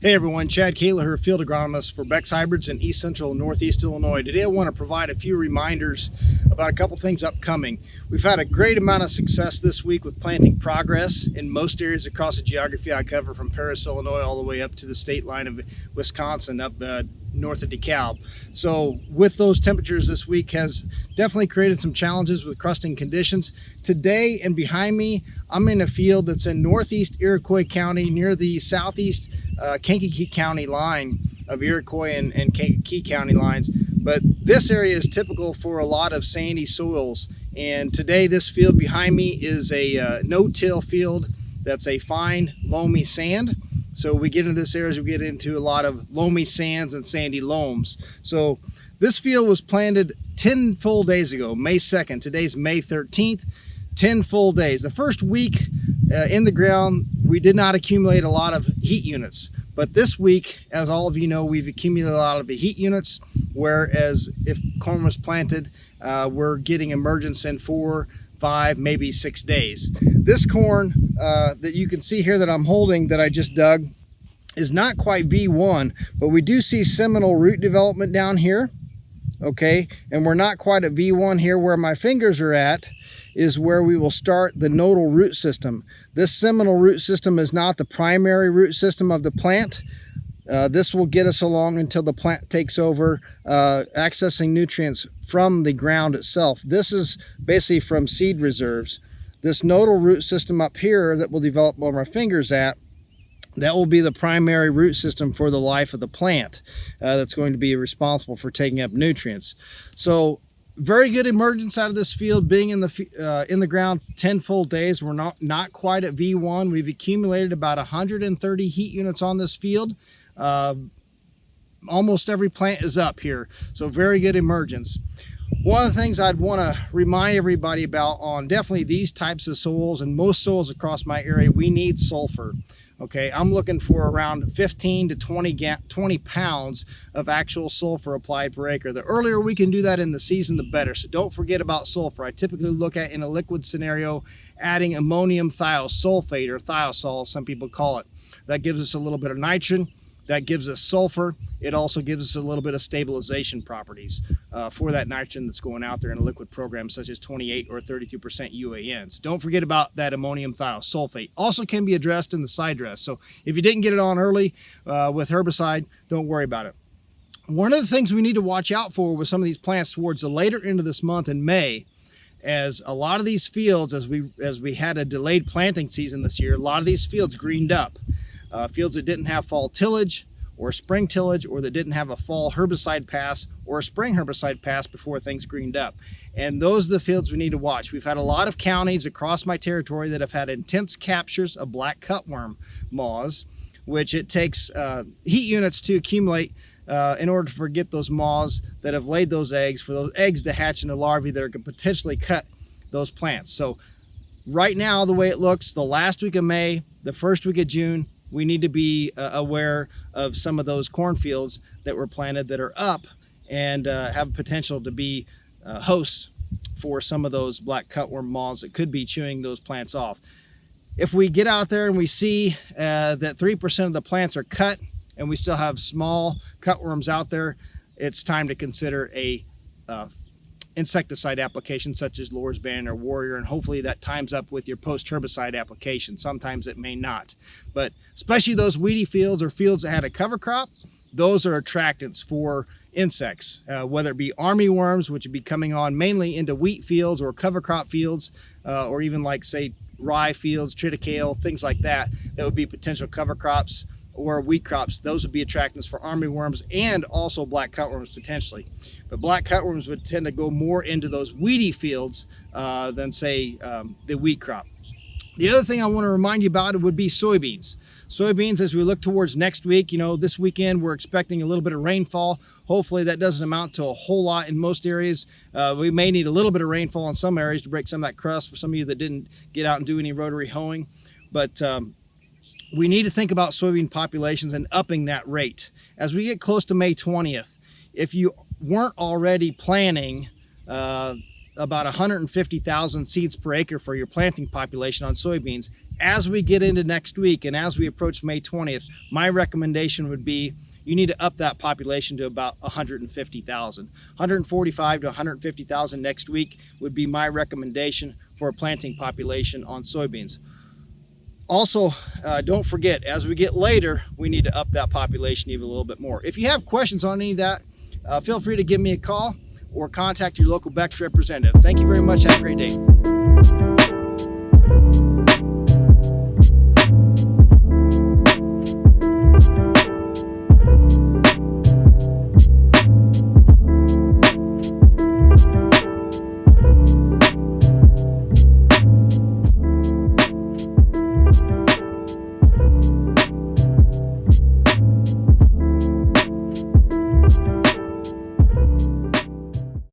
Hey everyone, Chad Kayla here, field agronomist for Beck's Hybrids in East Central and Northeast Illinois. Today I want to provide a few reminders about a couple things upcoming. We've had a great amount of success this week with planting progress in most areas across the geography I cover, from Paris, Illinois, all the way up to the state line of Wisconsin, up north of DeKalb. So with those temperatures this week has definitely created some challenges with crusting conditions. Today and behind me, I'm in a field that's in northeast Iroquois County near the southeast Kankakee County line of Iroquois and Kankakee County lines. But this area is typical for a lot of sandy soils. And today this field behind me is a no-till field that's a fine loamy sand. So we get into this area as we get into a lot of loamy sands and sandy loams. So this field was planted 10 full days ago, May 2nd. Today's May 13th, 10 full days. The first week in the ground, we did not accumulate a lot of heat units. But this week, as all of you know, we've accumulated a lot of the heat units, whereas if corn was planted, we're getting emergence in 4, 5, maybe 6 days. This corn that you can see here that I'm holding, that I just dug, is not quite V1, but we do see seminal root development down here, okay? And we're not quite at V1 here. Where my fingers are at is where we will start the nodal root system. This seminal root system is not the primary root system of the plant. This will get us along until the plant takes over, accessing nutrients from the ground itself. This is basically from seed reserves. This nodal root system up here that will develop where my finger's at, that will be the primary root system for the life of the plant that's going to be responsible for taking up nutrients. So very good emergence out of this field, being in the ground 10 full days. We're not quite at V1. We've accumulated about 130 heat units on this field. Almost every plant is up here, so very good emergence. One of the things I'd want to remind everybody about on definitely these types of soils, and most soils across my area, we need sulfur. Okay, I'm looking for around 15 to 20 pounds of actual sulfur applied per acre. The earlier we can do that in the season, the better. So don't forget about sulfur. I typically look at, in a liquid scenario, adding ammonium thiosulfate, or thiosol, some people call it. That gives us a little bit of nitrogen. That gives us sulfur. It also gives us a little bit of stabilization properties for that nitrogen that's going out there in a liquid program, such as 28 or 32% UANs. Don't forget about that ammonium thiosulfate. Also can be addressed in the side dress. So if you didn't get it on early with herbicide, don't worry about it. One of the things we need to watch out for with some of these plants towards the later end of this month in May, as a lot of these fields, as we had a delayed planting season this year, a lot of these fields greened up. Fields that didn't have fall tillage or spring tillage, or that didn't have a fall herbicide pass or a spring herbicide pass before things greened up. And those are the fields we need to watch. We've had a lot of counties across my territory that have had intense captures of black cutworm moths, which it takes heat units to accumulate in order to get those moths that have laid those eggs, for those eggs to hatch into larvae that can potentially cut those plants. So right now, the way it looks, the last week of May, the first week of June, we need to be aware of some of those cornfields that were planted that are up and have potential to be hosts for some of those black cutworm moths that could be chewing those plants off. If we get out there and we see that 3% of the plants are cut and we still have small cutworms out there, it's time to consider a insecticide application such as Lorsban or Warrior, and hopefully that times up with your post-herbicide application. Sometimes it may not, but especially those weedy fields or fields that had a cover crop, those are attractants for insects, whether it be armyworms, which would be coming on mainly into wheat fields or cover crop fields, or even like, say, rye fields, triticale, things like that, that would be potential cover crops, or wheat crops. Those would be attractants for armyworms and also black cutworms potentially. But black cutworms would tend to go more into those weedy fields than, say, the wheat crop. The other thing I want to remind you about would be soybeans. Soybeans, as we look towards next week, this weekend we're expecting a little bit of rainfall. Hopefully that doesn't amount to a whole lot in most areas. We may need a little bit of rainfall in some areas to break some of that crust for some of you that didn't get out and do any rotary hoeing. But we need to think about soybean populations and upping that rate. As we get close to May 20th, if you weren't already planning about 150,000 seeds per acre for your planting population on soybeans, As we get into next week and as we approach May 20th, my recommendation would be you need to up that population to about 150,000. 145 to 150,000 next week would be my recommendation for a planting population on soybeans. Also, don't forget, as we get later, we need to up that population even a little bit more. If you have questions on any of that, feel free to give me a call or contact your local Beck's representative. Thank you very much. Have a great day.